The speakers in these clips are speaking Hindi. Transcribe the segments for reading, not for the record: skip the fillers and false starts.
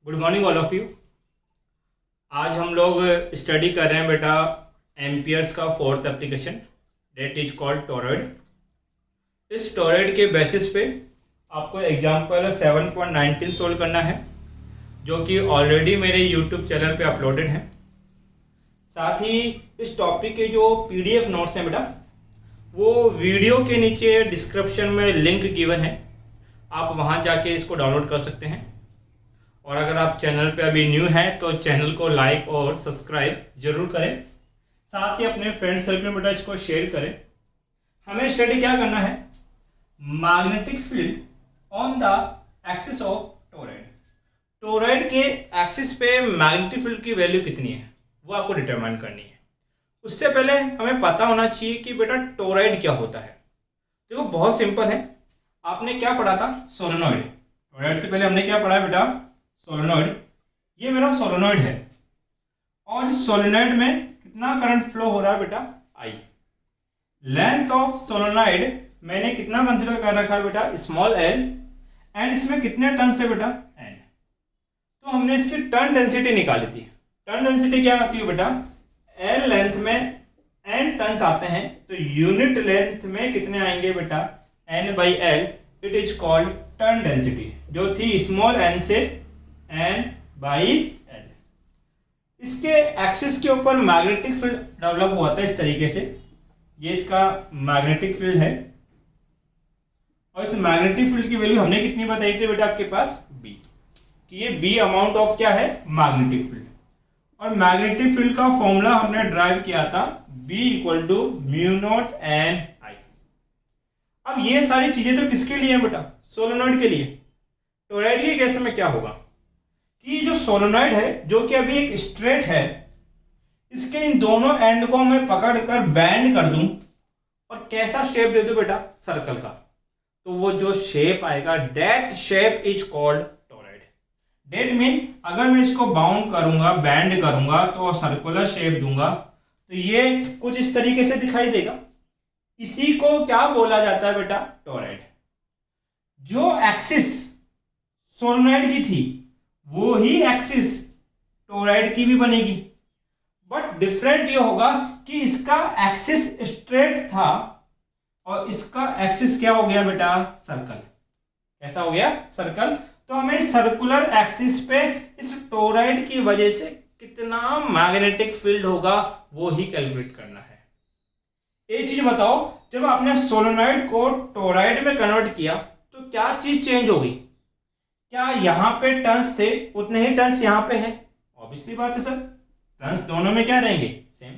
Good morning all of you. आज हम लोग स्टडी कर रहे हैं बेटा एम्पियर्स का fourth application that is called toroid. इस टोरॉइड के बेसिस पे आपको एग्जाम्पल 7.19 सोल्व करना है जो कि ऑलरेडी मेरे यूट्यूब चैनल पे अपलोडेड है। साथ ही इस टॉपिक के जो पीडीएफ नोट्स हैं बेटा वो वीडियो के नीचे डिस्क्रिप्शन में लिंक गिवन है, आप वहाँ जाके इसको डाउनलोड कर सकते हैं। और अगर आप चैनल पे अभी न्यू हैं तो चैनल को लाइक और सब्सक्राइब जरूर करें, साथ ही अपने फ्रेंड सर्कल में बेटा इसको शेयर करें। हमें स्टडी क्या करना है, magnetic field on the axis of toroid. Toroid के एक्सिस पे मैग्नेटिक फील्ड की वैल्यू कितनी है वो आपको डिटरमाइन करनी है। उससे पहले हमें पता होना चाहिए कि बेटा टोरॉइड क्या होता है। देखो बहुत सिंपल है, आपने क्या पढ़ा था, सोलेनॉइड। टोरॉइड से पहले हमने क्या पढ़ा है बेटा, सोलेनॉइड। ये मेरा सोलेनॉइड है और इस सोलेनॉइड में कितना करंट फ्लो हो रहा है बेटा, आई। लेंथ ऑफ सोलेनॉइड मैंने कितना कंसिडर कर रखा है बेटा, स्मॉल एल, एंड इसमें कितने टर्न है बेटा, एन। तो हमने इसकी टर्न डेंसिटी निकाली थी। टर्न डेंसिटी क्या आती है बेटा, एल लेंथ में एन टर्न्स आते हैं तो यूनिट लेंथ में कितने आएंगे बेटा, N by L. It is called turn density, जो थी स्मॉल एन से एन बाई एल। इसके एक्सिस के ऊपर मैग्नेटिक फील्ड डेवलप हुआ था इस तरीके से। ये इसका मैग्नेटिक फील्ड है और इस मैग्नेटिक फील्ड की वैल्यू हमने कितनी बताई थी बेटा आपके पास, बी, कि ये बी अमाउंट ऑफ क्या है, मैग्नेटिक फील्ड। और मैग्नेटिक फील्ड का फॉर्मूला हमने ड्राइव किया था, B equal to mu naught N I. अब ये सारी चीजें तो किसके लिए है बेटा, सोलेनॉइड के लिए। टोरॉइड के केस में क्या होगा कि जो सोलेनॉइड है जो कि अभी एक स्ट्रेट है, इसके इन दोनों एंड को मैं पकड़कर बैंड कर दूं और कैसा शेप दे दूं बेटा, सर्कल का, तो वो जो शेप आएगा that shape is called toroid. That mean अगर मैं इसको बाउंड करूंगा, बैंड करूंगा तो सर्कुलर शेप दूंगा तो ये कुछ इस तरीके से दिखाई देगा। इसी को क्या बोला जाता है बेटा, टोरॉइड। जो एक्सिस सोलेनॉइड की थी वो ही एक्सिस टोरॉइड की भी बनेगी, बट डिफरेंट ये होगा कि इसका एक्सिस स्ट्रेट था और इसका एक्सिस क्या हो गया बेटा, सर्कल। कैसा हो गया, सर्कल। तो हमें सर्कुलर एक्सिस पे इस टोरॉइड की वजह से कितना मैग्नेटिक फील्ड होगा वो ही कैलकुलेट करना है। एक चीज बताओ, जब आपने सोलेनॉइड को टोरॉइड में कन्वर्ट किया तो क्या चीज चेंज हो गई, क्या यहां पे टर्न्स थे उतने ही टर्न्स यहां पे हैं? ऑब्वियसली बात है सर, टर्न्स दोनों में क्या रहेंगे, सेम।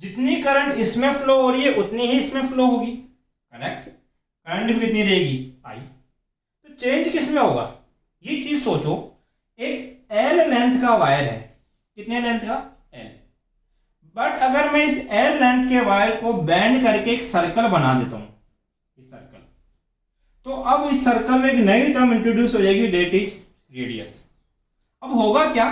जितनी करंट इसमें फ्लो हो रही है उतनी ही इसमें फ्लो होगी, करेक्ट। करंट भी कितनी रहेगी, आई। तो चेंज किस में होगा, ये चीज सोचो। एक एल लेंथ का वायर है, कितने लेंथ का, एल। बट अगर मैं इस एल लेंथ के वायर को बैंड करके एक सर्कल बना देता हूं, सर्कल, तो अब इस सर्कल में एक नई टर्म इंट्रोड्यूस हो जाएगी, डेट इज रेडियस। अब होगा क्या,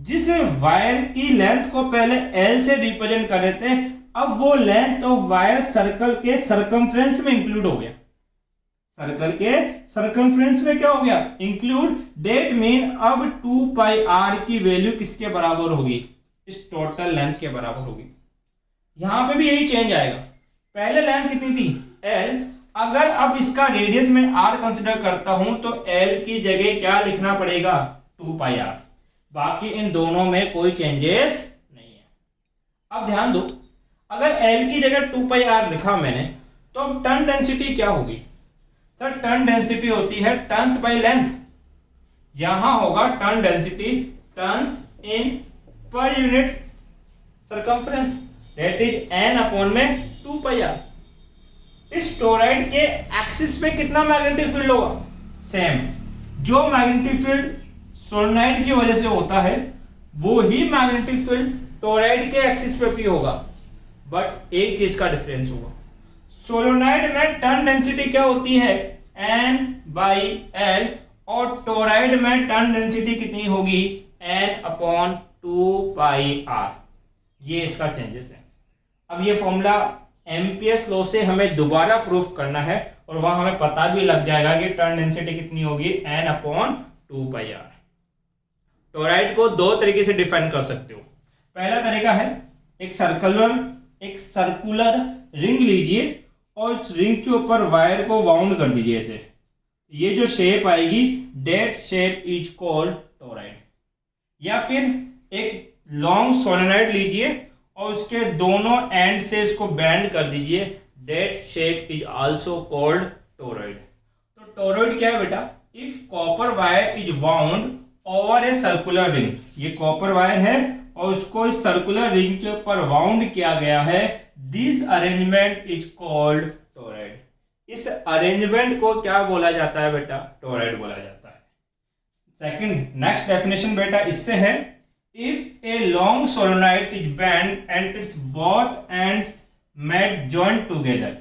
जिस वायर की लेंथ को पहले एल से रिप्रेजेंट कर रहे थे, अब वो लेंथ ऑफ वायर सर्कल के सरकमफ्रेंस में इंक्लूड हो गया। सर्कल के सरकमफ्रेंस में क्या हो गया, इंक्लूड। डेट मीन अब 2 पाई आर की वैल्यू किसके बराबर होगी, इस टोटल लेंथ के बराबर होगी। यहां पे भी यही चेंज आएगा। पहले लेंथ कितनी थी, एल। अगर अब इसका रेडियस में आर कंसिडर करता हूं तो एल की जगह क्या लिखना पड़ेगा, 2 पाई आर। बाकी इन दोनों में कोई चेंजेस नहीं है। अब ध्यान दो, अगर एल की जगह 2 पाई आर लिखा मैंने तो अब टर्न डेंसिटी क्या होगी सर, टर्न डेंसिटी होती है टर्न्स बाय लेंथ। यहां होगा turn density turns in per unit circumference, that is an upon में 2 पाई आर। इस टोरॉइड के एक्सिस पे कितना मैग्नेटिक फील्ड होगा, सेम। जो मैग्नेटिक फील्ड सोलेनॉइड की वजह से होता है वो ही मैग्नेटिक फील्ड टोरॉइड के एक्सिस पे भी होगा, बट एक चीज का डिफरेंस होगा। सोलेनॉइड में टर्न डेंसिटी क्या होती है, एन बाई एल, और टोरॉइड में टर्न डेंसिटी कितनी होगी, एन अपॉन 2 पाई आर। ये इसका चेंजेस है। अब ये फॉर्मूला एम्पियर्स लॉ से हमें दोबारा प्रूफ करना है और वहां हमें पता भी लग जाएगा कि टर्न डेंसिटी कितनी होगी, N upon 2 pi R. Toroid को दो तरीके से डिफाइन कर सकते हो। पहला तरीका है एक सर्कुलर रिंग लीजिए और उस रिंग के ऊपर वायर को वाउंड कर दीजिए ऐसे, ये जो शेप आएगी that shape is called toroid. या फिर एक लॉन्ग सोलेनॉइड लीजिए और उसके दोनों एंड से इसको बैंड कर दीजिए, that shape is also called toroid. तो टोरॉइड क्या है बेटा, if copper wire is wound over a circular ring, ये कॉपर वायर है और उसको इस सर्कुलर रिंग के ऊपर वाउंड किया गया है, this arrangement is called toroid. इस अरेंजमेंट को क्या बोला जाता है बेटा, टोरॉइड बोला जाता है। सेकंड नेक्स्ट डेफिनेशन बेटा इससे है, if a long solenoid is band and it's both ends made joint together,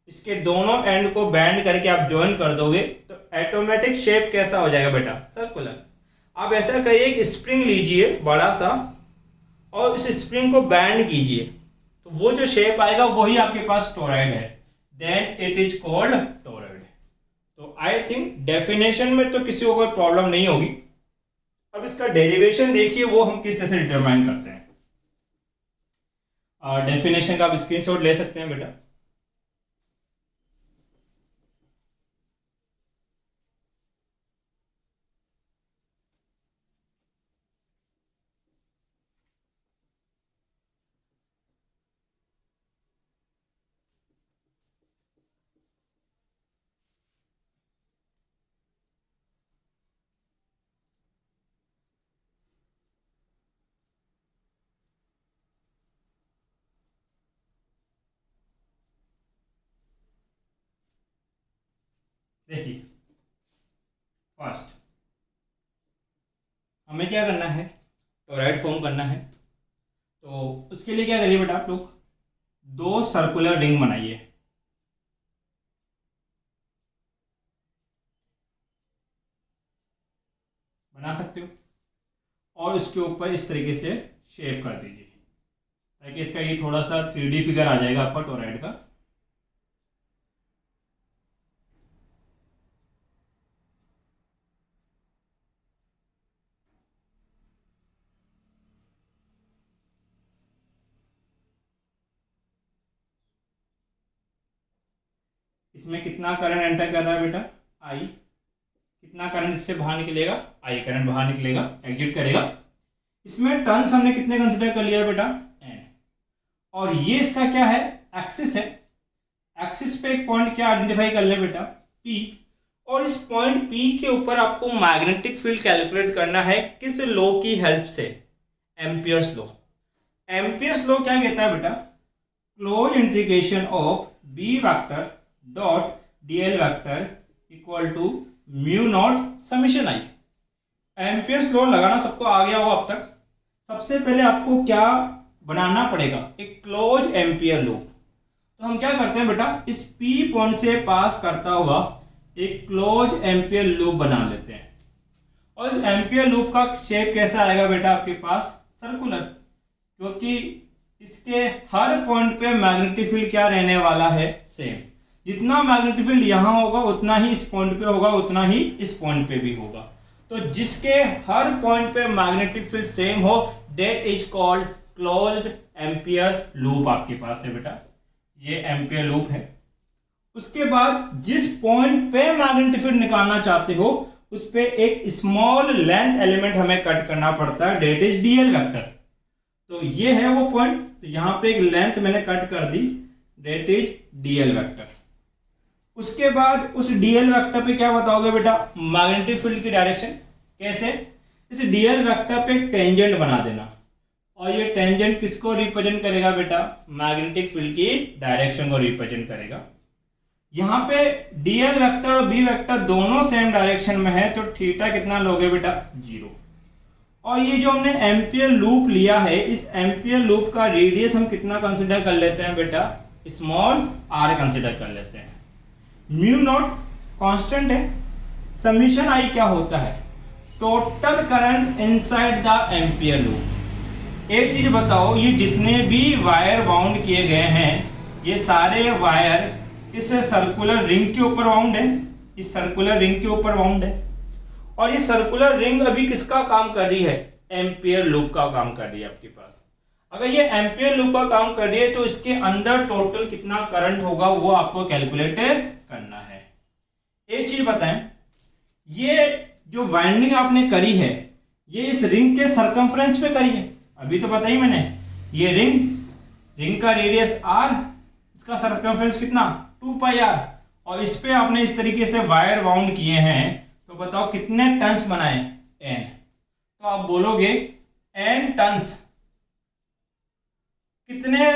इसके दोनों एंड को बैंड करके आप ज्वाइन कर दोगे तो ऑटोमेटिक शेप कैसा हो जाएगा बेटा, सर्कुलर। आप ऐसा करिए, एक स्प्रिंग लीजिए बड़ा सा और उस स्प्रिंग को बैंड कीजिए तो वो जो शेप आएगा वही आपके पास टोरॉइड है, then it is called toroid. तो आई थिंक डेफिनेशन में तो किसी को कोई प्रॉब्लम नहीं होगी। अब इसका डेरिवेशन देखिए वो हम किस तरह से डिटरमाइन करते हैं। डेफिनेशन का आप स्क्रीनशॉट ले सकते हैं बेटा। देखिए फर्स्ट हमें क्या करना है, टोरॉइड फॉर्म करना है। तो उसके लिए क्या करिए बेटा, आप लोग दो सर्कुलर रिंग बनाइए। बना सकते हो और उसके ऊपर इस तरीके से शेप कर दीजिए ताकि इसका ये थोड़ा सा 3D फिगर आ जाएगा आपका टोरॉइड का। इसमें कितना करंट एंटर कर रहा है बेटा, आई। कितना करंट इससे बाहर निकलेगा, आई करंट बाहर निकलेगा, एग्जिट करेगा। इसमें टर्न्स हमने कितने कंसिडर कर लिया है बेटा, एन। और ये इसका क्या है, एक्सिस है। एक्सिस पे एक पॉइंट क्या आइडेंटिफाई कर ले बेटा, पी। और इस पॉइंट पी के ऊपर आपको मैग्नेटिक फील्ड कैलकुलेट करना है किस लॉ की हेल्प से, एम्पियर्स लॉ। एम्पियर्स लॉ क्या कहता है बेटा, close integration of B vector dot dl vector equal to mu naught summation I. Ampere's law लगाना सबको आ गया हो अब तक। सबसे पहले आपको क्या बनाना पड़ेगा, एक क्लोज एम्पियर लूप। तो हम क्या करते हैं बेटा, इस पी पॉइंट से पास करता हुआ एक क्लोज एम्पियर लूप बना लेते हैं। और इस एम्पियर लूप का शेप कैसा आएगा बेटा आपके पास, सर्कुलर, क्योंकि इसके हर पॉइंट पे मैग्नेटिक फील्ड क्या रहने वाला है, सेम। जितना मैग्नेटिक फील्ड यहाँ होगा उतना ही इस पॉइंट पे होगा, उतना ही इस पॉइंट पे भी होगा। तो जिसके हर पॉइंट पे मैग्नेटिक फील्ड सेम हो, that is called closed ampere loop आपके पास है बेटा। ये एम्पियर लूप है। उसके बाद जिस पॉइंट पे मैग्नेटिक फील्ड निकालना चाहते हो उस पे एक स्मॉल लेंथ एलिमेंट हमें कट करना पड़ता है, दैट इज डीएल वेक्टर। तो ये है वो पॉइंट, तो यहाँ पे एक लेंथ मैंने कट कर दी, दैट इज डीएल वेक्टर। उसके बाद उस डीएल वेक्टर पे क्या बताओगे बेटा, मैग्नेटिक फील्ड की डायरेक्शन। कैसे, इस डीएल वेक्टर पे एक टेंजेंट बना देना और ये टेंजेंट किसको रिप्रेजेंट करेगा बेटा, मैग्नेटिक फील्ड की डायरेक्शन को रिप्रेजेंट करेगा। यहाँ पे डीएल वेक्टर और बी वेक्टर दोनों सेम डायरेक्शन में है, तो थीटा कितना लोगे बेटा, 0। और ये जो हमने एम्पियर लूप लिया है, इस एम्पियर लूप का रेडियस हम कितना कंसिडर कर लेते हैं बेटा, स्मॉल आर कंसिडर कर लेते हैं। म्यू नॉट कांस्टेंट है, समीशन आई क्या होता है, total current inside the ampere loop. एक चीज बताओ, ये जितने भी वायर बाउंड किए गए हैं, ये सारे वायर इस सर्कुलर रिंग के ऊपर बाउंड है, इस सर्कुलर रिंग के ऊपर बाउंड है। और ये सर्कुलर रिंग अभी किसका काम कर रही है, एम्पियर लूप का काम कर रही है आपके पास। अगर ये एम्पियर लूप का काम कर रही है तो इसके अंदर टोटल कितना करंट होगा वो आपको कैलकुलेट करना है। एक चीज बताएं, ये जो वाइंडिंग आपने करी है ये इस रिंग के सरकमफ्रेंस पे करी है, अभी तो बताई मैंने, ये रिंग का रेडियस r, इसका सरकमफ्रेंस कितना 2 पाई r, और इस पे आपने इस तरीके से वायर बाउंड किए हैं, तो बताओ कितने टर्न्स बनाए, n। तो आप बोलोगे n टर्न्स कितने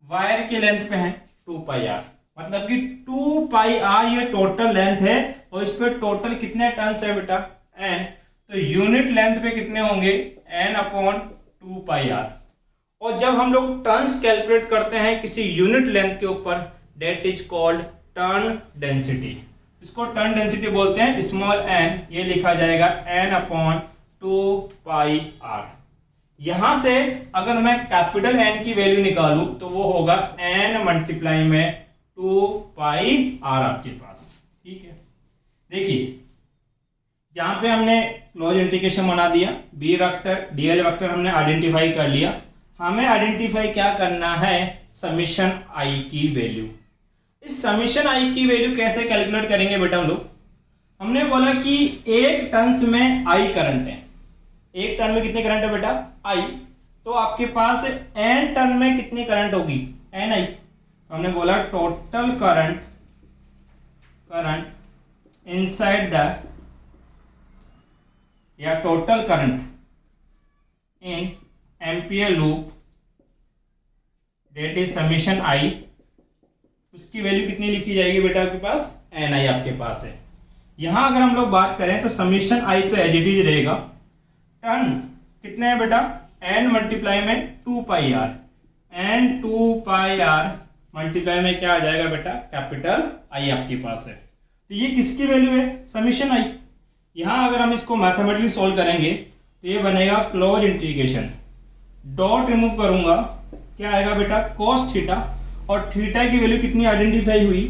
वायर की लेंथ पे हैं, 2 पाई r, मतलब कि 2 पाई r ये टोटल लेंथ है, और इस पे टोटल कितने टर्न्स है बेटा, n। तो यूनिट लेंथ पे कितने होंगे, n अपॉन 2 पाई r। और जब हम लोग टर्न्स कैलकुलेट करते हैं किसी यूनिट लेंथ के ऊपर, that is called turn density. इसको टर्न डेंसिटी बोलते हैं, स्मॉल n, ये लिखा जाएगा n अपॉन 2 पाई r। यहां से अगर मैं कैपिटल N की वैल्यू निकालूं तो वो होगा n मल्टीप्लाई में 2 पाई r आपके पास। ठीक है, देखिए यहां पे हमने क्लोज इंटीग्रेशन बना दिया, बी वेक्टर डीएल वेक्टर हमने आइडेंटिफाई कर लिया। हमें आइडेंटिफाई क्या करना है, समीशन आई की वैल्यू। इस समीशन आई की वैल्यू कैसे कैलकुलेट करेंगे बेटा हम लोग, हमने बोला कि एक टर्न्स में आई करंट है, एक टर्न में कितने करंट है बेटा, आई, तो आपके पास एन टर्न में कितनी करंट होगी, एन आई। तो हमने बोला टोटल करंट इनसाइड द, या total current in ampere loop, that is summation I, उसकी वैल्यू कितनी लिखी जाएगी बेटा आपके पास, एन आई आपके पास है। यहां अगर हम लोग बात करें तो समीशन आई तो एज इट इज रहेगा, टर्न कितने हैं बेटा, एन मल्टीप्लाई में 2 pi R, N 2 pi R multiply में क्या आ जाएगा बेटा, कैपिटल आई आपके पास है। तो ये किसकी वैल्यू है, समीशन आई। यहां अगर हम इसको मैथमेटिकली सोल्व करेंगे तो ये बनेगा क्लोज इंटीग्रेशन, डॉट रिमूव करूंगा, क्या आएगा बेटा, cos थीटा, और थीटा की वैल्यू कितनी आइडेंटिफाई हुई,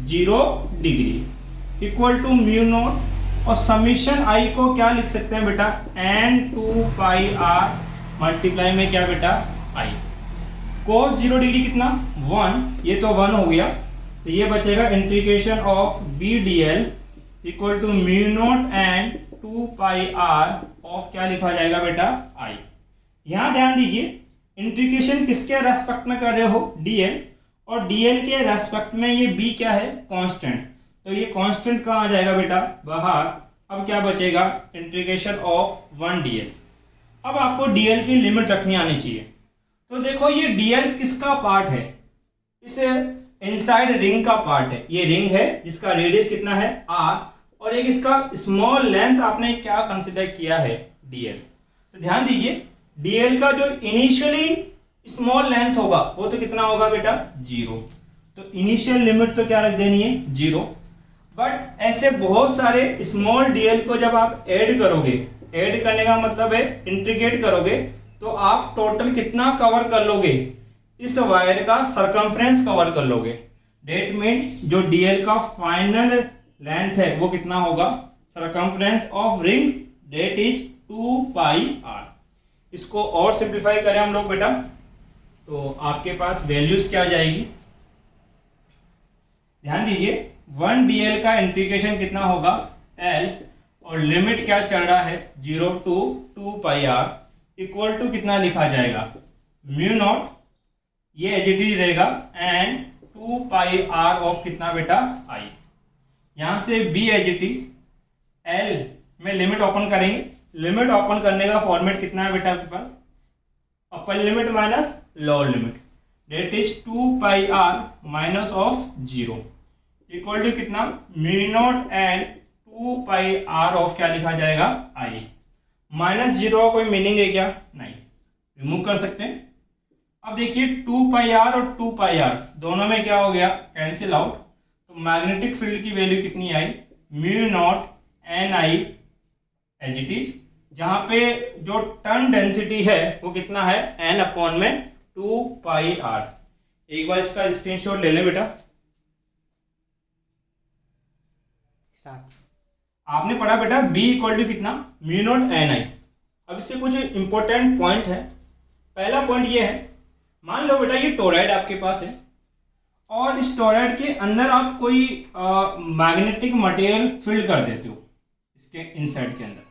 0 degree, equal to mu naught, और समीशन आई को क्या लिख सकते हैं बेटा, n 2 पाई r मल्टीप्लाई में क्या बेटा, आई। cos 0 डिग्री कितना, 1, ये तो 1 हो गया, तो ये बचेगा integration of B D L equal to mu naught N 2 pi r of क्या लिखा जाएगा बेटा, आई। यहां ध्यान दीजिए इंटीग्रेशन किसके रेस्पेक्ट में कर रहे हो, dl, और dl के रेस्पेक्ट में ये b क्या है, कांस्टेंट, तो ये कांस्टेंट कहाँ आ जाएगा बेटा, बाहर। अब क्या बचेगा, इंटीग्रेशन ऑफ 1 dl। अब आपको dl की लिमिट रखनी आनी चाहिए। तो देखो ये dl किसका पार्ट है, इस इनसाइड रिंग का पार्ट है, ये रिंग है जिसका रेडियस कितना है r, और एक इसका स्मॉल लेंथ आपने क्या कंसिडर किया है, dl। तो ध्यान दीजिए dl का जो इनिशियली स्मॉल लेंथ होगा वो तो कितना होगा बेटा, 0, तो इनिशियल लिमिट तो क्या रख देनी है, 0। बट ऐसे बहुत सारे स्मॉल dl को जब आप ऐड करोगे, ऐड करने का मतलब है इंटीग्रेट करोगे, तो आप टोटल कितना कवर कर लोगे, इस वायर का सरकमफ्रेंस कवर कर लोगे। डेट मीन्स जो dl का फाइनल लेंथ है वो कितना होगा, circumference of ring, that is 2 pi r। इसको और सिंप्लीफाई करें हम लोग बेटा, तो आपके पास वैल्यूज क्या आ जाएगी, ध्यान दीजिए 1 dl का इंटीग्रेशन कितना होगा, l, और लिमिट क्या चल रहा है, 0 to 2 pi r, equal to कितना लिखा जाएगा, म्यू नॉट, ये एज इट इज रहेगा, एंड 2 पाई r ऑफ कितना बेटा, i। यहां से b as it is, l में लिमिट ओपन करेंगे, लिमिट ओपन करने का फॉर्मेट कितना है बेटा आपके पास, upper limit minus lower limit, that is 2 pi r minus of 0 equal to कितना, mu naught and 2 pi r of क्या लिखा जाएगा, i। माइनस 0 का कोई मीनिंग है क्या, नहीं, रिमूव कर सकते हैं। अब देखिए 2 पाई r और 2 पाई r दोनों में क्या हो गया, कैंसिल आउट, तो मैग्नेटिक फील्ड की वैल्यू कितनी आई, mu naught N I as it is, जहां पे जो टर्न डेंसिटी है वो कितना है, n अपॉन में 2 पाई r। एक बार इसका स्क्रीनशॉट ले लें बेटा। आपने पढ़ा बेटा B इक्वल टू कितना, म्यू नॉट एन आई। अब इससे कुछ इंपॉर्टेंट पॉइंट है। पहला पॉइंट ये है, मान लो बेटा ये टोरॉइड आपके पास है और इस टोरॉइड के अंदर आप कोई मैग्नेटिक मटेरियल फिल कर देते हो इसके इनसाइड के अंदर।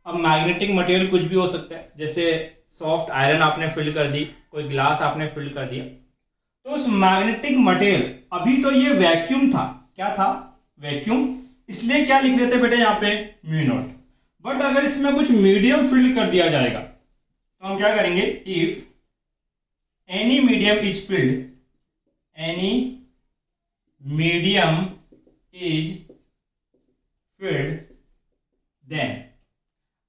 अब मैग्नेटिक मटेरियल कुछ भी हो सकता है, जैसे सॉफ्ट आयरन आपने फिल कर दी, कोई ग्लास आपने फिल कर दिया, तो उस मैग्नेटिक मटेरियल, अभी तो ये वैक्यूम था, क्या था, वैक्यूम, इसलिए क्या लिख रहे थे बेटा यहाँ पे, म्यू नॉट। बट अगर इसमें कुछ मीडियम फिल कर दिया जाएगा तो हम क्या करेंगे, if any medium is filled, any medium is filled, then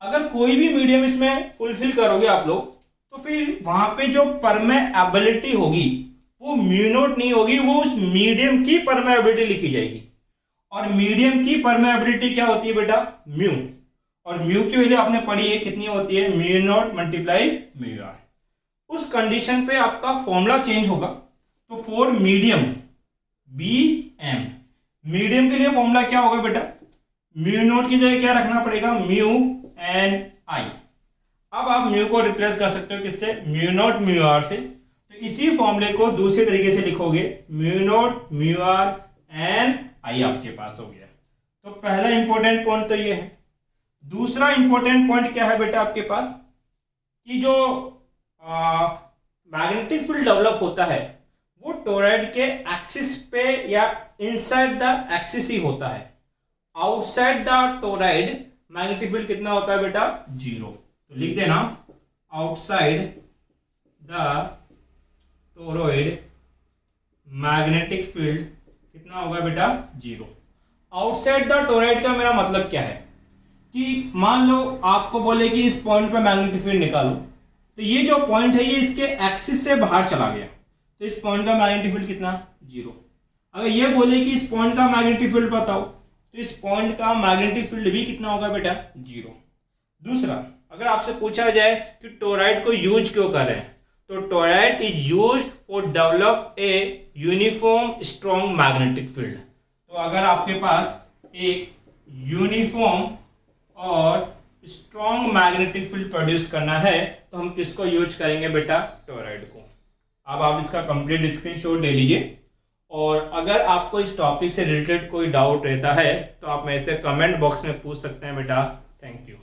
अगर कोई भी मीडियम इसमें फुलफिल करोगे आप लोग, तो फिर वहां पे जो परमेएबिलिटी होगी वो म्यू नॉट नहीं होगी, वो उस मीडियम की परमेएबिलिटी लिखी जाएगी। और मीडियम की परमेएबिलिटी क्या होती है बेटा, म्यू। और म्यू की वैल्यू आपने पढ़ी है, कितनी होती है, mu naught multiply mu R. उस कंडीशन पे आपका फॉर्मूला चेंज होगा। तो for medium B M, medium के लिए फॉर्मूला क्या होगा बेटा, म्यू नॉट की जगह क्या रखना पड़ेगा, म्यू एन आई। अब आप म्यू को रिप्लेस कर सकते हो किससे, म्यू नॉट म्यू आर से। तो इसी फॉर्मूले को दूसरे तरीके से लिखोगे, mu naught mu R N I आपके पास हो गया। तो पहला इंपॉर्टेंट पॉइंट तो ये है। दूसरा इंपॉर्टेंट पॉइंट क्या है बेटा आपके पास, कि जो मैग्नेटिक फील्ड डेवलप होता है वो टोरॉइड के एक्सिस पे या इनसाइड द एक्सिस ही होता है। Outside the toroid magnetic field कितना होता है बेटा, 0। तो लिख देना, outside the toroid magnetic field कितना होगा बेटा, 0। आउटसाइड द टोरॉइड का मेरा मतलब क्या है, कि मान लो आपको बोले कि इस पॉइंट पे मैग्नेटिक फील्ड निकालो, तो ये जो पॉइंट है ये इसके एक्सिस से बाहर चला गया, तो इस पॉइंट का मैग्नेटिक फील्ड कितना, 0। अगर ये बोले कि इस पॉइंट का मैग्नेटिक फील्ड बताओ, तो इस पॉइंट का मैग्नेटिक फील्ड भी कितना होगा बेटा, 0। दूसरा, अगर आपसे पूछा जाए कि टोरॉइड को यूज क्यों कर रहे हैं, तो toroid is used for develop a uniform strong magnetic field. तो अगर आपके पास एक यूनिफॉर्म और स्ट्रॉन्ग मैग्नेटिक फील्ड प्रोड्यूस करना है तो हम किसको यूज करेंगे बेटा, टोरॉइड को। अब आप इसका कंप्लीट स्क्रीनशॉट ले लीजिए। और अगर आपको इस टॉपिक से रिलेटेड कोई डाउट रहता है तो आप मेरे से कमेंट बॉक्स में पूछ सकते हैं बेटा। Thank you.